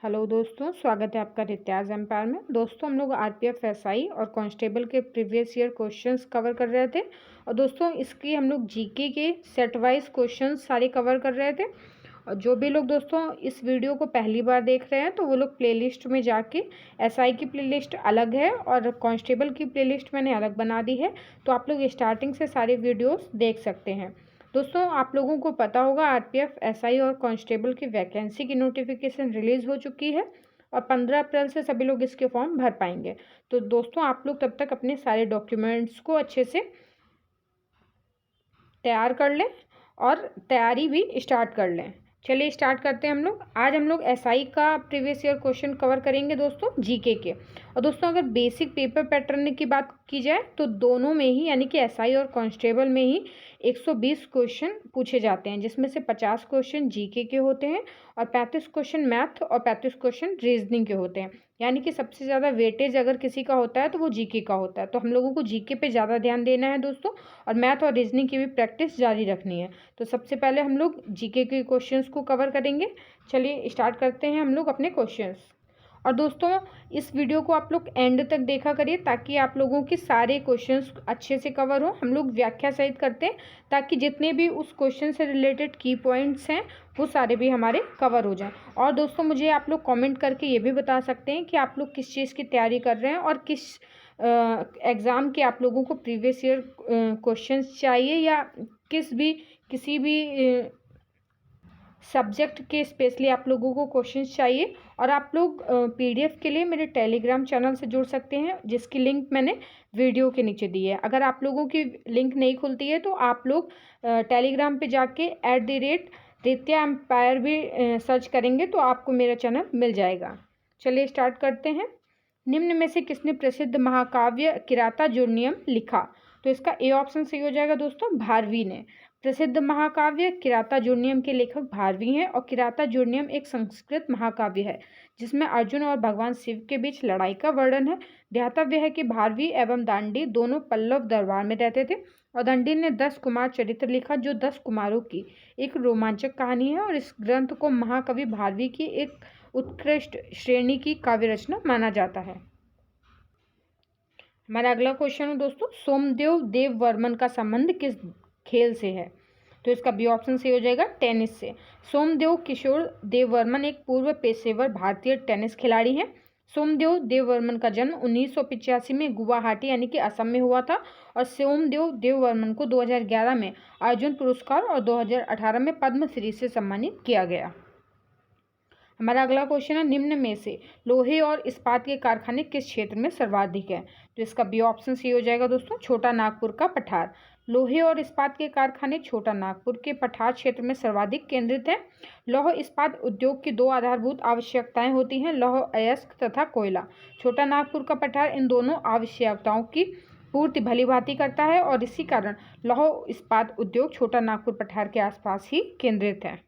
Hello दोस्तों, स्वागत है आपका रित्याज एम्पायर में। दोस्तों, हम लोग आरपीएफ एसआई और कांस्टेबल के प्रीवियस ईयर क्वेश्चंस कवर कर रहे थे। और दोस्तों, इसकी हम लोग जीके के सेट वाइज क्वेश्चंस सारे कवर कर रहे थे। और जो भी लोग दोस्तों इस वीडियो को पहली बार देख रहे हैं तो वो लोग प्लेलिस्ट में जाके एसआई की प्लेलिस्ट अलग है और कांस्टेबल की प्लेलिस्ट मैंने अलग बना दी है, तो आप लोग स्टार्टिंग से सारे वीडियोस देख सकते हैं। दोस्तों, आप लोगों को पता होगा आरपीएफ एसआई और कांस्टेबल की वैकेंसी की नोटिफिकेशन रिलीज़ हो चुकी है और 15 अप्रैल से सभी लोग इसके फॉर्म भर पाएंगे। तो दोस्तों, आप लोग तब तक अपने सारे डॉक्यूमेंट्स को अच्छे से तैयार कर लें और तैयारी भी स्टार्ट कर लें। चलिए स्टार्ट करते हैं हम लोग। आज हम लोग एसआई का प्रीवियस ईयर क्वेश्चन कवर करेंगे दोस्तों, जीके के। और दोस्तों, अगर बेसिक पेपर पैटर्न की बात की जाए तो दोनों में ही यानी कि एसआई और कांस्टेबल में ही 120 क्वेश्चन पूछे जाते हैं, जिसमें से 50 क्वेश्चन जीके के होते हैं और 35 क्वेश्चन मैथ और 35 क्वेश्चन रीजनिंग के होते हैं। यानी कि सबसे ज़्यादा वेटेज अगर किसी का होता है तो वो जीके का होता है। तो हम लोगों को जीके पे ज़्यादा ध्यान देना है दोस्तों, और मैथ और रीजनिंग की भी प्रैक्टिस जारी रखनी है। तो सबसे पहले हम लोग जीके के क्वेश्चंस को कवर करेंगे। चलिए स्टार्ट करते हैं हम लोग अपने क्वेश्चंस। और दोस्तों, इस वीडियो को आप लोग एंड तक देखा करिए ताकि आप लोगों के सारे क्वेश्चंस अच्छे से कवर हो। हम लोग व्याख्या सहित करते हैं ताकि जितने भी उस क्वेश्चन से रिलेटेड की पॉइंट्स हैं वो सारे भी हमारे कवर हो जाएं। और दोस्तों, मुझे आप लोग कमेंट करके ये भी बता सकते हैं कि आप लोग किस चीज़ की तैयारी कर रहे हैं और किस एग्ज़ाम के आप लोगों को प्रीवियस ईयर क्वेश्चंस चाहिए या किसी भी सब्जेक्ट के स्पेशली आप लोगों को क्वेश्चंस चाहिए। और आप लोग पीडीएफ के लिए मेरे टेलीग्राम चैनल से जुड़ सकते हैं, जिसकी लिंक मैंने वीडियो के नीचे दी है। अगर आप लोगों की लिंक नहीं खुलती है तो आप लोग टेलीग्राम पे जाके @रित्या एम्पायर भी सर्च करेंगे तो आपको मेरा चैनल मिल जाएगा। चलिए स्टार्ट करते हैं। निम्न में से किसने प्रसिद्ध महाकाव्य किरातार्जुनीयम लिखा? तो इसका ए ऑप्शन सही हो जाएगा दोस्तों, भारवी ने। प्रसिद्ध महाकाव्य किरातार्जुनीयम के लेखक भारवी हैं और किरातार्जुनीयम एक संस्कृत महाकाव्य है जिसमें अर्जुन और भगवान शिव के बीच लड़ाई का वर्णन है। ध्यातव्य है कि भारवी एवं दांडी दोनों पल्लव दरबार में रहते थे और दांडी ने 10 कुमार चरित्र लिखा जो 10 कुमारों की एक रोमांचक कहानी है और इस ग्रंथ को महाकवि भारवी की एक उत्कृष्ट श्रेणी की काव्य रचना माना जाता है। हमारा अगला क्वेश्चन है दोस्तों, सोमदेव देववर्मन का संबंध किस खेल से है? तो इसका बी ऑप्शन सही हो जाएगा, टेनिस से। सोमदेव किशोर देववर्मन एक पूर्व पेशेवर भारतीय टेनिस खिलाड़ी हैं। सोमदेव देववर्मन का जन्म 1985 में गुवाहाटी यानी कि असम में हुआ था और सोमदेव देववर्मन को 2011 में अर्जुन पुरस्कार और 2018 में पद्मश्री से सम्मानित किया गया। हमारा अगला क्वेश्चन है, निम्न में से लोहे और इस्पात के कारखाने किस क्षेत्र में सर्वाधिक हैं? तो इसका बी ऑप्शन सही हो जाएगा दोस्तों, छोटा नागपुर का पठार। लोहे और इस्पात के कारखाने छोटा नागपुर के पठार क्षेत्र में सर्वाधिक केंद्रित हैं। लौह इस्पात उद्योग की 2 आधारभूत आवश्यकताएं होती हैं, लौह अयस्क तथा कोयला। छोटा नागपुर का पठार इन दोनों आवश्यकताओं की पूर्ति भलीभांति करता है और इसी कारण लौह इस्पात उद्योग छोटा नागपुर पठार के आसपास ही केंद्रित है।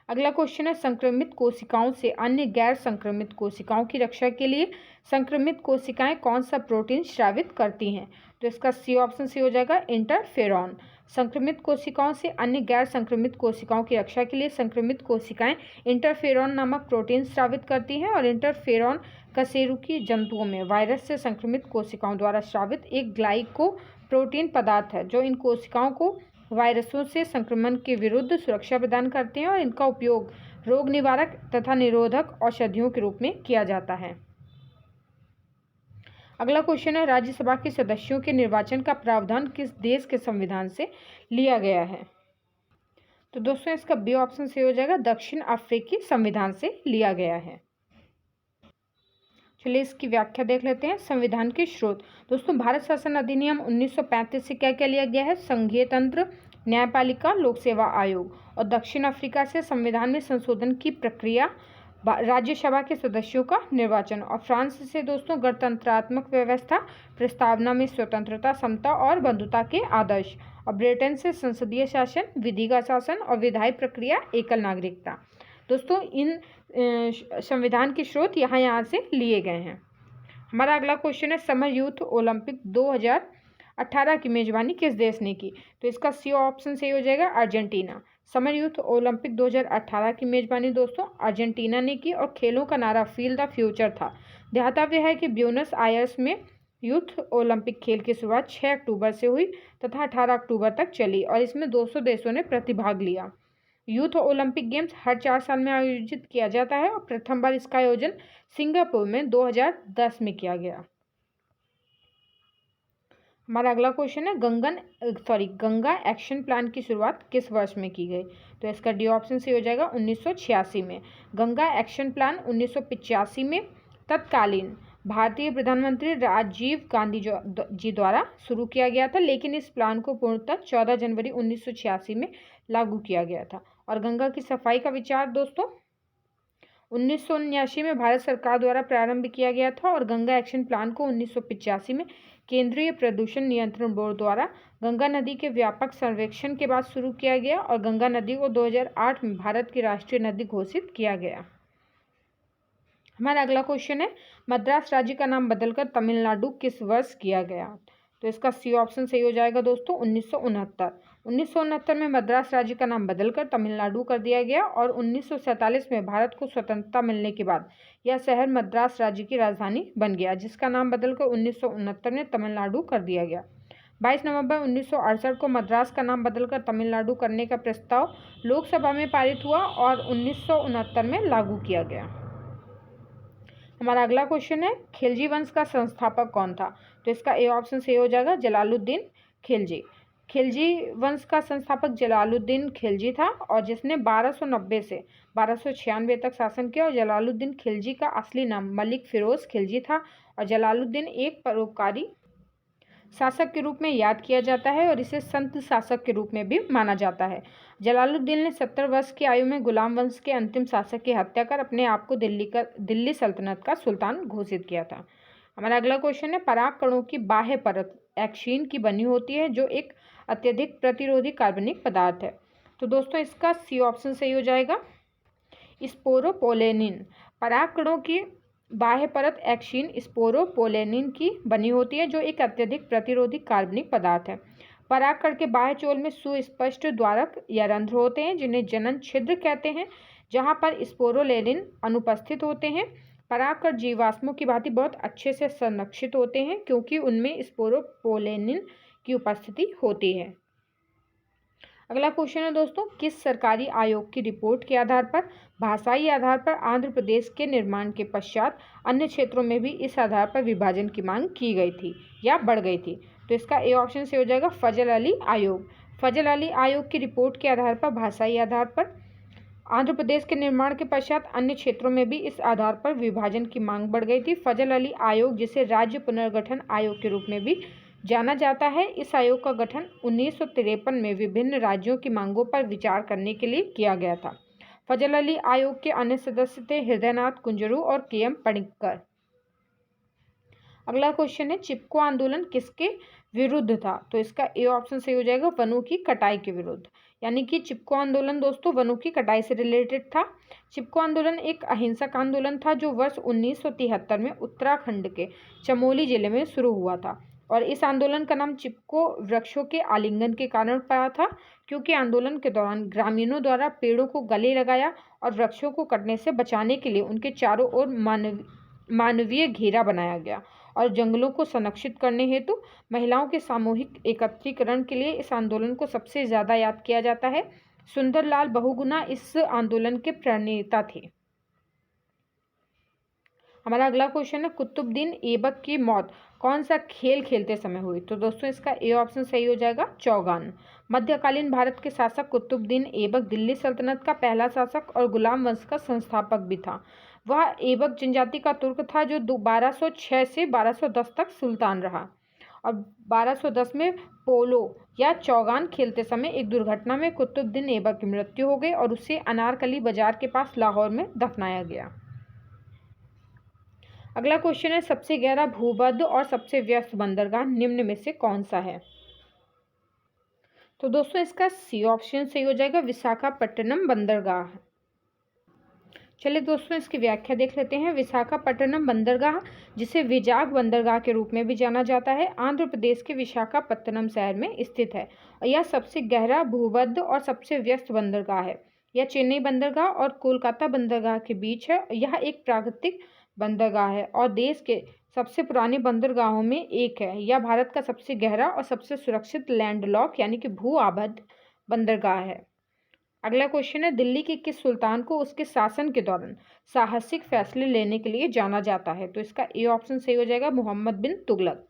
अगला क्वेश्चन है, संक्रमित कोशिकाओं से अन्य गैर संक्रमित कोशिकाओं की रक्षा के लिए संक्रमित कोशिकाएं कौन सा प्रोटीन स्रावित करती हैं? तो इसका सी ऑप्शन सही हो जाएगा, इंटरफेरॉन। संक्रमित कोशिकाओं से अन्य गैर संक्रमित कोशिकाओं की रक्षा के लिए संक्रमित कोशिकाएं इंटरफेरॉन नामक प्रोटीन स्रावित करती हैं और इंटरफेरॉन कशेरुकी जंतुओं में वायरस से संक्रमित कोशिकाओं द्वारा स्रावित एक ग्लाइको प्रोटीन पदार्थ है जो इन कोशिकाओं को वायरसों से संक्रमण के विरुद्ध सुरक्षा प्रदान करते हैं और इनका उपयोग रोग निवारक तथा निरोधक औषधियों के रूप में किया जाता है। अगला क्वेश्चन है, राज्यसभा के सदस्यों के निर्वाचन का प्रावधान किस देश के संविधान से लिया गया है? तो दोस्तों, इसका बी ऑप्शन सही हो जाएगा, दक्षिण अफ्रीकी संविधान से लिया गया है। चलिए इसकी व्याख्या देख लेते हैं। संविधान के स्रोत दोस्तों, भारत शासन अधिनियम 1935 से क्या क्या लिया गया है? संघीय तंत्र, न्यायपालिका, लोक सेवा आयोग। और दक्षिण अफ्रीका से संविधान में संशोधन की प्रक्रिया, राज्यसभा के सदस्यों का निर्वाचन। और फ्रांस से दोस्तों, गणतंत्रात्मक व्यवस्था, प्रस्तावना में स्वतंत्रता, समता और बंधुता के आदर्श। और ब्रिटेन से संसदीय शासन, विधि का शासन और विधायी प्रक्रिया, एकल नागरिकता। दोस्तों, इन संविधान के स्रोत यहाँ से लिए गए हैं। हमारा अगला क्वेश्चन है, समर यूथ ओलंपिक 2018 की मेजबानी किस देश ने की? तो इसका सी ऑप्शन सही हो जाएगा, अर्जेंटीना। समर यूथ ओलंपिक 2018 की मेजबानी दोस्तों अर्जेंटीना ने की और खेलों का नारा फील द फ्यूचर था। ध्यातव्य है कि ब्यूनस आयर्स में यूथ ओलंपिक खेल की शुरुआत 6 अक्टूबर से हुई तथा 18 अक्टूबर तक चली और इसमें 200 देशों ने प्रतिभाग लिया। यूथ ओलंपिक गेम्स हर 4 साल में आयोजित किया जाता है और प्रथम बार इसका आयोजन सिंगापुर में 2010 में किया गया। हमारा अगला क्वेश्चन है गंगा एक्शन प्लान की शुरुआत किस वर्ष में की गई? तो इसका डी ऑप्शन से हो जाएगा 1986 में। गंगा एक्शन प्लान 1985 में तत्कालीन भारतीय प्रधानमंत्री राजीव गांधी जी द्वारा शुरू किया गया था, लेकिन इस प्लान को पूर्णतः 14 जनवरी 1986 में लागू किया गया था। और गंगा की सफाई का विचार दोस्तों 1979 में भारत सरकार द्वारा प्रारंभ किया गया था और गंगा एक्शन प्लान को 1985 में केंद्रीय प्रदूषण नियंत्रण बोर्ड द्वारा गंगा नदी के व्यापक सर्वेक्षण के बाद शुरू किया गया और गंगा नदी को 2008 में भारत की राष्ट्रीय नदी घोषित किया गया। हमारा अगला क्वेश्चन है मद्रास राज्य का नाम बदलकर तमिलनाडु किस वर्ष किया गया? तो इसका सी ऑप्शन सही हो जाएगा दोस्तों 1969 में मद्रास राज्य का नाम बदलकर तमिलनाडु कर दिया गया और 1947 में भारत को स्वतंत्रता मिलने के बाद यह शहर मद्रास राज्य की राजधानी बन गया, जिसका नाम बदलकर 1969 में तमिलनाडु कर दिया गया। 22 नवंबर 1968 को मद्रास का नाम बदलकर तमिलनाडु करने का प्रस्ताव लोकसभा में पारित हुआ और 1969 में लागू किया गया। हमारा अगला क्वेश्चन है खिलजी वंश का संस्थापक कौन था? तो इसका ए ऑप्शन सही हो जाएगा जलालुद्दीन खिलजी। खिलजी वंश का संस्थापक जलालुद्दीन खिलजी था और जिसने 1290 से 1296 तक शासन किया और जलालुद्दीन खिलजी का असली नाम मलिक फिरोज खिलजी था और जलालुद्दीन एक परोपकारी शासक के रूप में याद किया जाता है और इसे संत शासक के रूप में भी माना जाता है। जलालुद्दीन ने 70 वर्ष की आयु में गुलाम वंश के अंतिम शासक की हत्या कर अपने आप को दिल्ली सल्तनत का सुल्तान घोषित किया था। हमारा अगला क्वेश्चन है पराग कणों की बाह्य परत एक्शीन की बनी होती है जो एक अत्यधिक प्रतिरोधी कार्बनिक पदार्थ है। तो दोस्तों इसका सी ऑप्शन सही हो जाएगा स्पोरोपोलेनिन। पराग कणों की बाह्य परत एक्शीन स्पोरोपोलेनिन की बनी होती है जो एक अत्यधिक प्रतिरोधी कार्बनिक पदार्थ है। परागकण के बाह्य चोल में सुस्पष्ट द्वारक या रंध्र होते हैं जिन्हें जनन छिद्र कहते हैं, जहां पर स्पोरोलेनिन अनुपस्थित होते हैं। परागकण जीवाश्मों की भांति बहुत अच्छे से संरक्षित होते हैं क्योंकि उनमें स्पोरोपोलेनिन की उपस्थिति होती है। अगला क्वेश्चन है दोस्तों किस सरकारी आयोग की रिपोर्ट के आधार पर भाषाई आधार पर आंध्र प्रदेश के निर्माण के पश्चात अन्य क्षेत्रों में भी इस आधार पर विभाजन की मांग की गई थी या बढ़ गई थी? तो इसका ए ऑप्शन से हो जाएगा फजल अली आयोग। फजल अली आयोग की रिपोर्ट के आधार पर भाषाई आधार पर आंध्र प्रदेश के निर्माण के पश्चात अन्य क्षेत्रों में भी इस आधार पर विभाजन की मांग बढ़ गई थी। फजल अली आयोग जिसे राज्य पुनर्गठन आयोग के रूप में भी जाना जाता है, इस आयोग का गठन 1953 में विभिन्न राज्यों की मांगों पर विचार करने के लिए किया गया था। फजल अली आयोग के अन्य सदस्य थे हृदयनाथ कुंजरू और के.एम. पणिक्कर। अगला क्वेश्चन है चिपको आंदोलन किसके विरुद्ध था? तो इसका ए ऑप्शन सही हो जाएगा वनों की कटाई के विरुद्ध। यानी कि चिपको आंदोलन दोस्तों वनों की कटाई से रिलेटेड था। चिपको आंदोलन एक अहिंसक आंदोलन था जो वर्ष 1973 में उत्तराखंड के चमोली जिले में शुरू हुआ था और इस आंदोलन का नाम चिपको वृक्षों के आलिंगन के कारण पड़ा था क्योंकि आंदोलन के दौरान ग्रामीणों द्वारा पेड़ों को गले लगाया और वृक्षों को कटने से बचाने के लिए उनके चारों ओर मानवीय घेरा बनाया गया और जंगलों को संरक्षित करने हेतु महिलाओं के सामूहिक एकत्रीकरण के लिए इस आंदोलन को सबसे ज़्यादा याद किया जाता है। सुंदरलाल बहुगुणा इस आंदोलन के प्रणेता थे। हमारा अगला क्वेश्चन है कुतुबुद्दीन ऐबक की मौत कौन सा खेल खेलते समय हुई? तो दोस्तों इसका ए ऑप्शन सही हो जाएगा चौगान। मध्यकालीन भारत के शासक कुतुबुद्दीन ऐबक दिल्ली सल्तनत का पहला शासक और गुलाम वंश का संस्थापक भी था। वह ऐबक जनजाति का तुर्क था जो 1206 से 1210 तक सुल्तान रहा और 1210 में पोलो या चौगान खेलते समय एक दुर्घटना में कुतुबुद्दीन ऐबक की मृत्यु हो गई और उसे अनारकली बाजार के पास लाहौर में दफनाया गया। अगला क्वेश्चन है सबसे गहरा भूमध्य और सबसे व्यस्त बंदरगाह निम्न में से कौन सा है? तो दोस्तों इसका सी ऑप्शन सही हो जाएगा विशाखापट्टनम बंदरगाह। चलिए दोस्तों इसकी व्याख्या देख लेते हैं। विशाखापट्टनम बंदरगाह, जिसे विजाग बंदरगाह के रूप में भी जाना जाता है, आंध्र प्रदेश के विशाखापट्टनम शहर में स्थित है और यह सबसे गहरा, भूबद्ध और सबसे व्यस्त बंदरगाह है। यह चेन्नई बंदरगाह और कोलकाता बंदरगाह के बीच है। यह एक प्राकृतिक बंदरगाह है और देश के सबसे पुराने बंदरगाहों में एक है। यह भारत का सबसे गहरा और सबसे सुरक्षित लैंडलॉक यानी कि भू आबद्ध बंदरगाह है। अगला क्वेश्चन है, दिल्ली के किस सुल्तान को उसके शासन के दौरान साहसिक फैसले लेने के लिए जाना जाता है? तो इसका ए ऑप्शन सही हो जाएगा, मोहम्मद बिन तुगलक।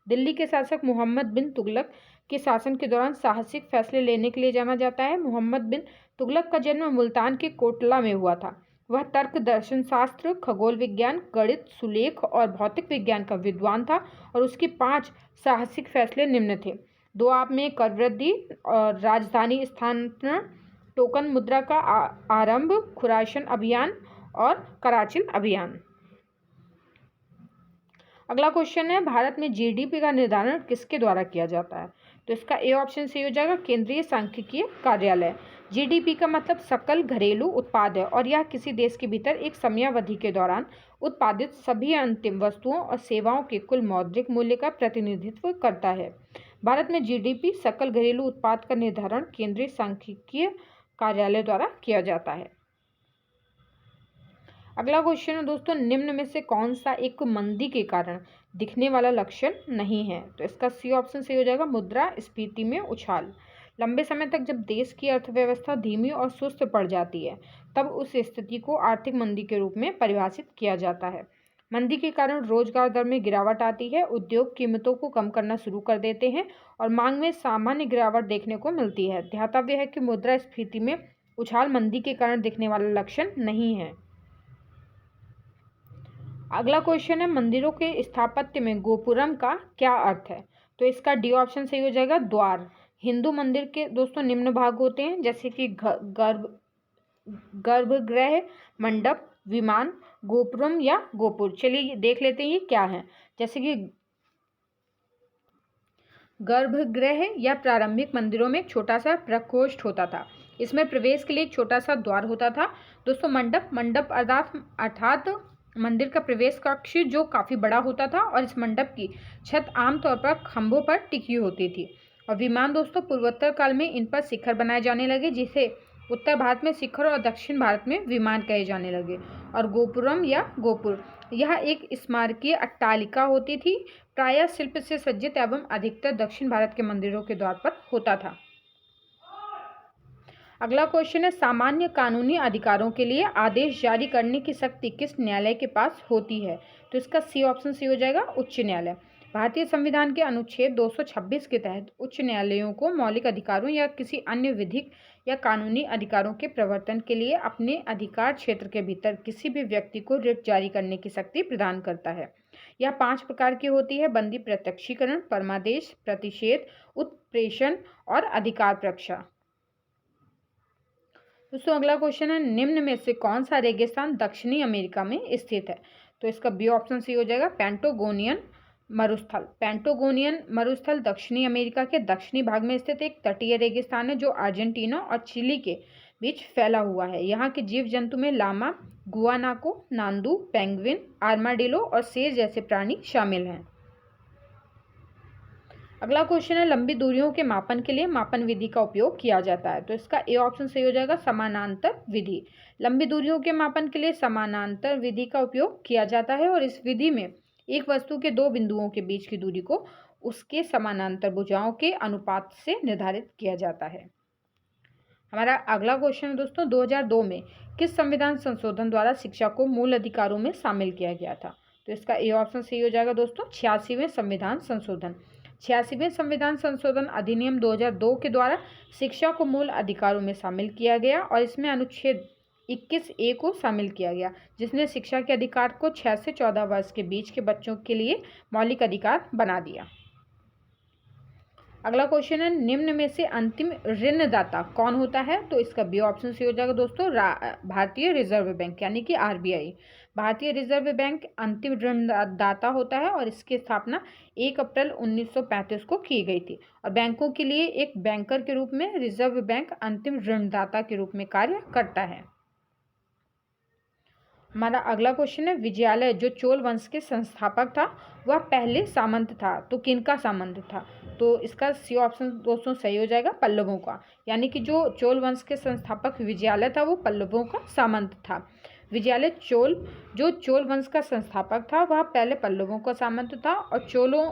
दिल्ली के शासक मोहम्मद बिन तुगलक के शासन के दौरान साहसिक फैसले लेने के लिए जाना जाता है। मोहम्मद बिन तुगलक का जन्म मुल्तान के कोटला में हुआ था। वह तर्क, दर्शन शास्त्र, खगोल विज्ञान, गणित, सुलेख और भौतिक विज्ञान का विद्वान था और उसके 5 साहसिक फैसले निम्न थे। दोआब में कर वृद्धि और राजधानी स्थानांतरण, टोकन मुद्रा का आरंभ, खुरासन अभियान और कराचिन अभियान। अगला क्वेश्चन है, भारत में जीडीपी का निर्धारण किसके द्वारा किया जाता है? तो इसका ए ऑप्शन सही हो जाएगा, केंद्रीय सांख्यिकीय कार्यालय। जीडीपी का मतलब सकल घरेलू उत्पाद है और यह किसी देश के भीतर एक समयावधि के दौरान उत्पादित सभी अंतिम वस्तुओं और सेवाओं के कुल मौद्रिक मूल्य का प्रतिनिधित्व करता है। भारत में जीडीपी, सकल घरेलू उत्पाद का निर्धारण केंद्रीय सांख्यिकीय कार्यालय द्वारा किया जाता है। अगला क्वेश्चन है दोस्तों, निम्न में से कौन सा एक मंदी के कारण दिखने वाला लक्षण नहीं है? तो इसका सी ऑप्शन सही हो जाएगा, मुद्रास्फीति में उछाल। लंबे समय तक जब देश की अर्थव्यवस्था धीमी और सुस्त पड़ जाती है तब उस स्थिति को आर्थिक मंदी के रूप में परिभाषित किया जाता है। मंदी के कारण रोजगार दर में गिरावट आती है, उद्योग कीमतों को कम करना शुरू कर देते हैं और मांग में सामान्य गिरावट देखने को मिलती है। ध्यातव्य है कि मुद्रास्फीति में उछाल मंदी के कारण दिखने वाला लक्षण नहीं है। अगला क्वेश्चन है, मंदिरों के स्थापत्य में गोपुरम का क्या अर्थ है? तो इसका डी ऑप्शन सही हो जाएगा, द्वार। हिंदू मंदिर के दोस्तों निम्न भाग होते हैं, जैसे कि गर्भगृह, मंडप, विमान, गोपुरम या गोपुर। चलिए देख लेते हैं ये क्या है। जैसे कि गर्भगृह या प्रारंभिक मंदिरों में एक छोटा सा प्रकोष्ठ होता था, इसमें प्रवेश के लिए एक छोटा सा द्वार होता था। दोस्तों मंडप अर्थात मंदिर का प्रवेश कक्ष जो काफ़ी बड़ा होता था और इस मंडप की छत आमतौर पर खंभों पर टिकी होती थी। और विमान दोस्तों पूर्वोत्तर काल में इन पर शिखर बनाए जाने लगे, जिसे उत्तर भारत में शिखर और दक्षिण भारत में विमान कहे जाने लगे। और गोपुरम या गोपुर यह एक स्मारकीय अट्टालिका होती थी, प्रायः शिल्प से सज्जित एवं अधिकतर दक्षिण भारत के मंदिरों के द्वार पर होता था। अगला क्वेश्चन है, सामान्य कानूनी अधिकारों के लिए आदेश जारी करने की शक्ति किस न्यायालय के पास होती है? तो इसका सी ऑप्शन सही हो जाएगा, उच्च न्यायालय। भारतीय संविधान के अनुच्छेद 226 के तहत उच्च न्यायालयों को मौलिक अधिकारों या किसी अन्य विधिक या कानूनी अधिकारों के प्रवर्तन के लिए अपने अधिकार क्षेत्र के भीतर किसी भी व्यक्ति को रिट जारी करने की शक्ति प्रदान करता है। यह 5 प्रकार की होती है: बंदी प्रत्यक्षीकरण, परमादेश, प्रतिषेध, उत्प्रेषण और अधिकार प्रक्षा। दोस्तों अगला क्वेश्चन है, निम्न में से कौन सा रेगिस्तान दक्षिणी अमेरिका में स्थित है? तो इसका बी ऑप्शन सही हो जाएगा, पैटागोनियन मरुस्थल। पैटागोनियन मरुस्थल दक्षिणी अमेरिका के दक्षिणी भाग में स्थित एक तटीय रेगिस्तान है जो अर्जेंटीना और चिली के बीच फैला हुआ है। यहाँ के जीव जंतु में लामा, गुआनाको, नांदू, पेंगुइन, आर्माडिलो और शेर जैसे प्राणी शामिल हैं। अगला क्वेश्चन है, लंबी दूरियों के मापन के लिए मापन विधि का उपयोग किया जाता है? तो इसका ए ऑप्शन सही हो जाएगा, समानांतर विधि। लंबी दूरियों के मापन के लिए समानांतर विधि का उपयोग किया जाता है और इस विधि में एक वस्तु के 2 बिंदुओं के बीच की दूरी को उसके समानांतर भुजाओं के अनुपात से निर्धारित किया जाता है। हमारा अगला क्वेश्चन है दोस्तों, 2002 में किस संविधान संशोधन द्वारा शिक्षा को मूल अधिकारों में शामिल किया गया था? तो इसका ए ऑप्शन सही हो जाएगा दोस्तों, 86वें संविधान संशोधन। 86वें संविधान संशोधन अधिनियम 2002 के द्वारा शिक्षा को मूल अधिकारों में शामिल किया गया और इसमें अनुच्छेद 21A को शामिल किया गया, जिसने शिक्षा के अधिकार को 6 से 14 वर्ष के बीच के बच्चों के लिए मौलिक अधिकार बना दिया। अगला क्वेश्चन है, निम्न में से अंतिम ऋणदाता कौन होता है? तो इसका बी ऑप्शन सही हो जाएगा दोस्तों, भारतीय रिजर्व बैंक यानी कि आरबीआई। भारतीय रिजर्व बैंक अंतिम ऋणदाता होता है और इसकी स्थापना 1 अप्रैल 1935 को की गई थी और बैंकों के लिए एक बैंकर के रूप में रिजर्व बैंक अंतिम ऋणदाता के रूप में कार्य करता है। हमारा अगला क्वेश्चन है, विजयालय जो चोल वंश के संस्थापक था वह पहले सामंत था, तो किनका सामंत था? तो इसका सी ऑप्शन दोस्तों सही हो जाएगा, पल्लवों का। यानी कि जो चोल वंश के संस्थापक विजयालय था वो पल्लवों का सामंत था। विजयालय जो चोल वंश का संस्थापक था वह पहले पल्लवों का सामंत था, और चोलों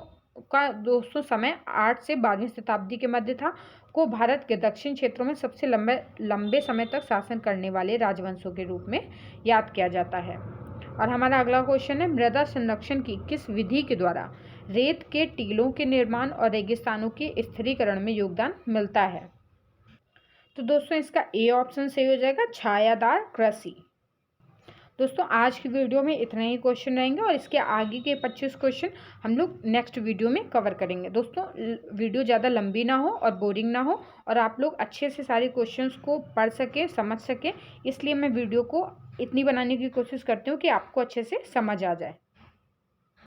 का दोस्तों समय 8 से 12वीं शताब्दी के मध्य था, को भारत के दक्षिण क्षेत्रों में सबसे लंबे समय तक शासन करने वाले राजवंशों के रूप में याद किया जाता है। और हमारा अगला क्वेश्चन है, मृदा संरक्षण की किस विधि के द्वारा रेत के टीलों के निर्माण और रेगिस्तानों के स्थिरीकरण में योगदान मिलता है? तो दोस्तों इसका ए ऑप्शन सही हो जाएगा, छायादार कृषि। दोस्तों आज की वीडियो में इतने ही क्वेश्चन रहेंगे, और इसके आगे के 25 क्वेश्चन हम लोग नेक्स्ट वीडियो में कवर करेंगे। दोस्तों वीडियो ज़्यादा लंबी ना हो और बोरिंग ना हो, और आप लोग अच्छे से सारे क्वेश्चंस को पढ़ सकें, समझ सकें, इसलिए मैं वीडियो को इतनी बनाने की कोशिश करती हूँ कि आपको अच्छे से समझ आ जाए।